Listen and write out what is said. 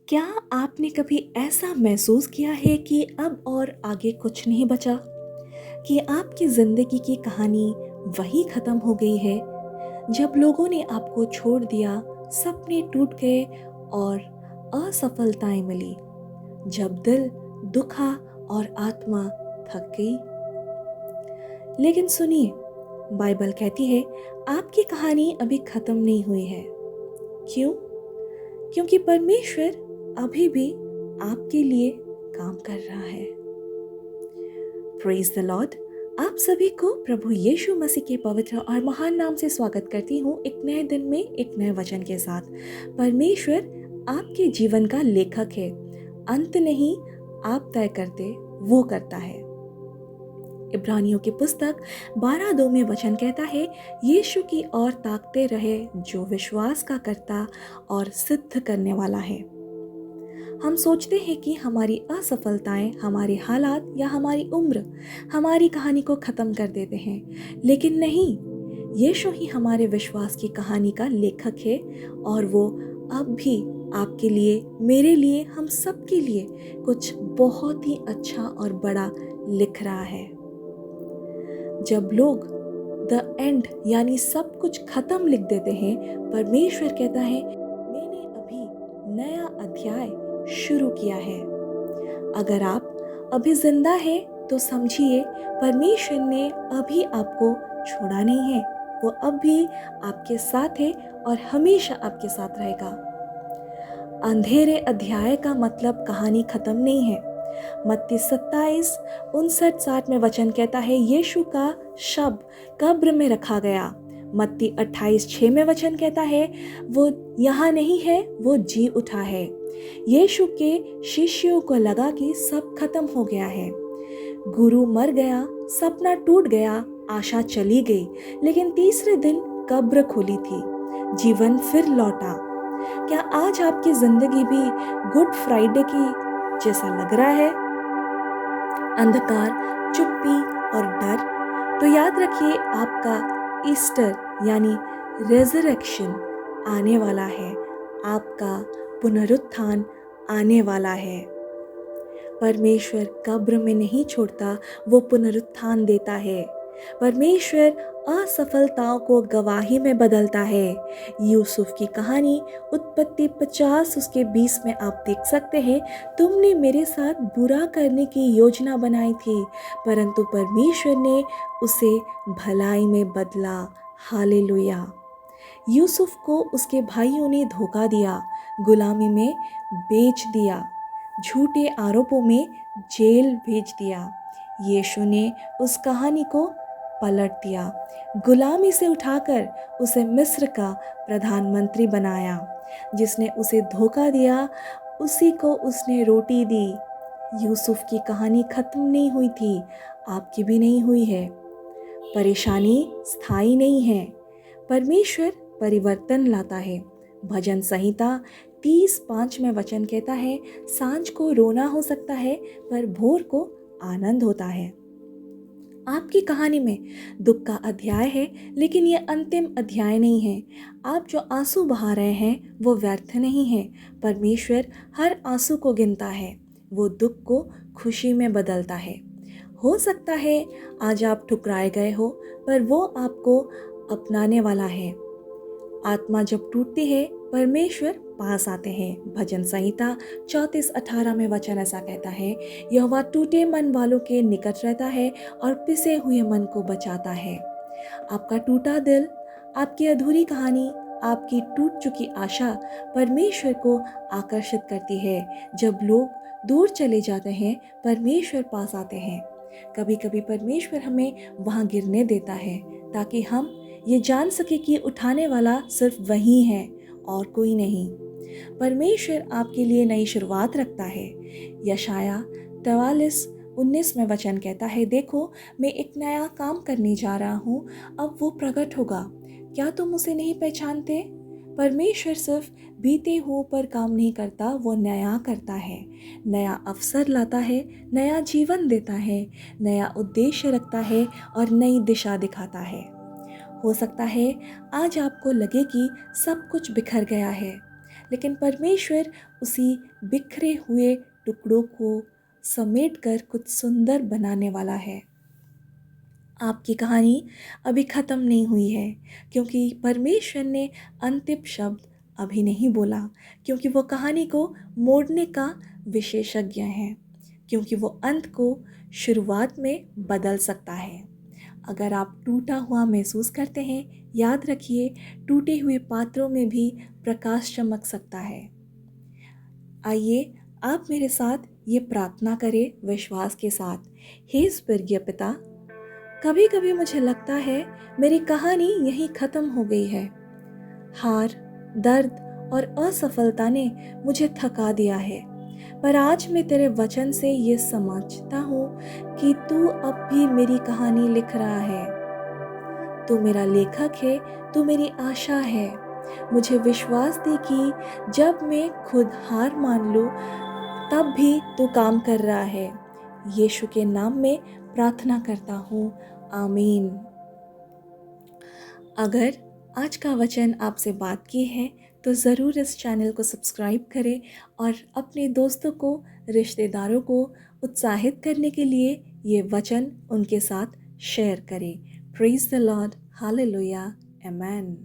क्या आपने कभी ऐसा महसूस किया है कि अब और आगे कुछ नहीं बचा? कि आपकी ज़िंदगी की कहानी वहीं ख़त्म हो गई है, जब लोगों ने आपको छोड़ दिया, सपने टूट गए और असफलताएं मिली, जब दिल दुखा और आत्मा थक गई। लेकिन सुनिए, बाइबल कहती है आपकी कहानी अभी ख़त्म नहीं हुई है। क्यों? क्योंकि परमेश्वर अभी भी आपके लिए काम कर रहा है। Praise the Lord. आप सभी को प्रभु यीशु मसीह के पवित्र और महान नाम से स्वागत करती हूँ, एक नए दिन में एक नए वचन के साथ। परमेश्वर आपके जीवन का लेखक है, अंत नहीं आप तय करते, वो करता है। इब्रानियों की पुस्तक 12:2 में वचन कहता है, यीशु की ओर ताकते रहे जो विश्वास का करता और सिद्ध करने वाला है। हम सोचते हैं कि हमारी असफलताएं, हमारे हालात या हमारी उम्र हमारी कहानी को ख़त्म कर देते हैं, लेकिन नहीं, यीशु ही हमारे विश्वास की कहानी का लेखक है और वो अब भी आपके लिए, मेरे लिए, हम सब के लिए कुछ बहुत ही अच्छा और बड़ा लिख रहा है। जब लोग द एंड यानी सब कुछ खत्म लिख देते हैं, परमेश्वर कहता है मैंने अभी नया अध्याय शुरू किया है। अगर आप अभी जिंदा हैं तो समझिए परमेश्वर ने अभी आपको छोड़ा नहीं है, वो अब भी आपके साथ है और हमेशा आपके साथ रहेगा। अंधेरे अध्याय का मतलब कहानी खत्म नहीं है। मत्ती 27:59-60 में वचन कहता है यीशु का शव कब्र में रखा गया। मत्ती 28:6 में वचन कहता है वो यहाँ नहीं है, वो जी उठा है। यीशु के शिष्यों को लगा कि सब खत्म हो गया है, गुरु मर गया, सपना टूट गया, आशा चली गई, लेकिन तीसरे दिन कब्र खुली थी, जीवन फिर लौटा। क्या आज आपकी जिंदगी भी गुड फ्राइडे की जैसा लग रहा है? अंधकार, चुप्पी और डर? तो याद रखिए आपका ईस्टर यानी रेजरेक्शन आने वाला है, आपका पुनरुत्थान आने वाला है। परमेश्वर कब्र में नहीं छोड़ता, वो पुनरुत्थान देता है। परमेश्वर असफलताओं को गवाही में बदलता है। यूसुफ की कहानी उत्पत्ति 50 उसके 20 में आप देख सकते हैं, तुमने मेरे साथ बुरा करने की योजना बनाई थी, परंतु परमेश्वर ने उसे भलाई में बदला। हालेलुया। यूसुफ को उसके भाइयों ने धोखा दिया, गुलामी में बेच दिया, झूठे आरोपों में जेल भेज दिया। यीशु ने उस कहानी को पलट दिया, गुलामी से उठाकर उसे मिस्र का प्रधानमंत्री बनाया। जिसने उसे धोखा दिया उसी को उसने रोटी दी। यूसुफ की कहानी खत्म नहीं हुई थी, आपकी भी नहीं हुई है। परेशानी स्थायी नहीं है, परमेश्वर परिवर्तन लाता है। भजन संहिता 30:5 में वचन कहता है सांझ को रोना हो सकता है पर भोर को आनंद होता है। आपकी कहानी में दुख का अध्याय है, लेकिन ये अंतिम अध्याय नहीं है। आप जो आंसू बहा रहे हैं वो व्यर्थ नहीं है। परमेश्वर हर आंसू को गिनता है, वो दुख को खुशी में बदलता है। हो सकता है आज आप ठुकराए गए हो, पर वो आपको अपनाने वाला है। आत्मा जब टूटती है परमेश्वर पास आते हैं। भजन संहिता 34:18 में वचन ऐसा कहता है, यहोवा टूटे मन वालों के निकट रहता है और पिसे हुए मन को बचाता है। आपका टूटा दिल, आपकी अधूरी कहानी, आपकी टूट चुकी आशा परमेश्वर को आकर्षित करती है। जब लोग दूर चले जाते हैं परमेश्वर पास आते हैं। कभी कभी परमेश्वर हमें वहाँ गिरने देता है ताकि हम ये जान सके कि उठाने वाला सिर्फ वही है और कोई नहीं। परमेश्वर आपके लिए नई शुरुआत रखता है। यशाया 43:19 में वचन कहता है, देखो मैं एक नया काम करने जा रहा हूँ, अब वो प्रकट होगा, क्या तुम उसे नहीं पहचानते? परमेश्वर सिर्फ बीते हुओं पर काम नहीं करता, वो नया करता है, नया अवसर लाता है, नया जीवन देता है, नया उद्देश्य रखता है और नई दिशा दिखाता है। हो सकता है आज आपको लगे कि सब कुछ बिखर गया है, लेकिन परमेश्वर उसी बिखरे हुए टुकड़ों को समेट कर कुछ सुंदर बनाने वाला है। आपकी कहानी अभी ख़त्म नहीं हुई है, क्योंकि परमेश्वर ने अंतिम शब्द अभी नहीं बोला, क्योंकि वो कहानी को मोड़ने का विशेषज्ञ है, क्योंकि वो अंत को शुरुआत में बदल सकता है। अगर आप टूटा हुआ महसूस करते हैं, याद रखिए टूटे हुए पात्रों में भी प्रकाश चमक सकता है। आइए आप मेरे साथ ये प्रार्थना करें विश्वास के साथ। हे स्वर्गीय पिता, कभी कभी मुझे लगता है मेरी कहानी यहीं ख़त्म हो गई है। हार, दर्द और असफलता ने मुझे थका दिया है, पर आज मैं तेरे वचन से ये समझता हूँ कि तू अब भी मेरी कहानी लिख रहा है। तू मेरा लेखक है, तू मेरी आशा है। मुझे विश्वास दे कि जब मैं खुद हार मान लूँ, तब भी तू काम कर रहा है। यीशु के नाम में प्रार्थना करता हूँ, आमीन। अगर आज का वचन आपसे बात की है तो ज़रूर इस चैनल को सब्सक्राइब करें और अपने दोस्तों को, रिश्तेदारों को उत्साहित करने के लिए ये वचन उनके साथ शेयर करें। Praise the Lord, hallelujah, amen.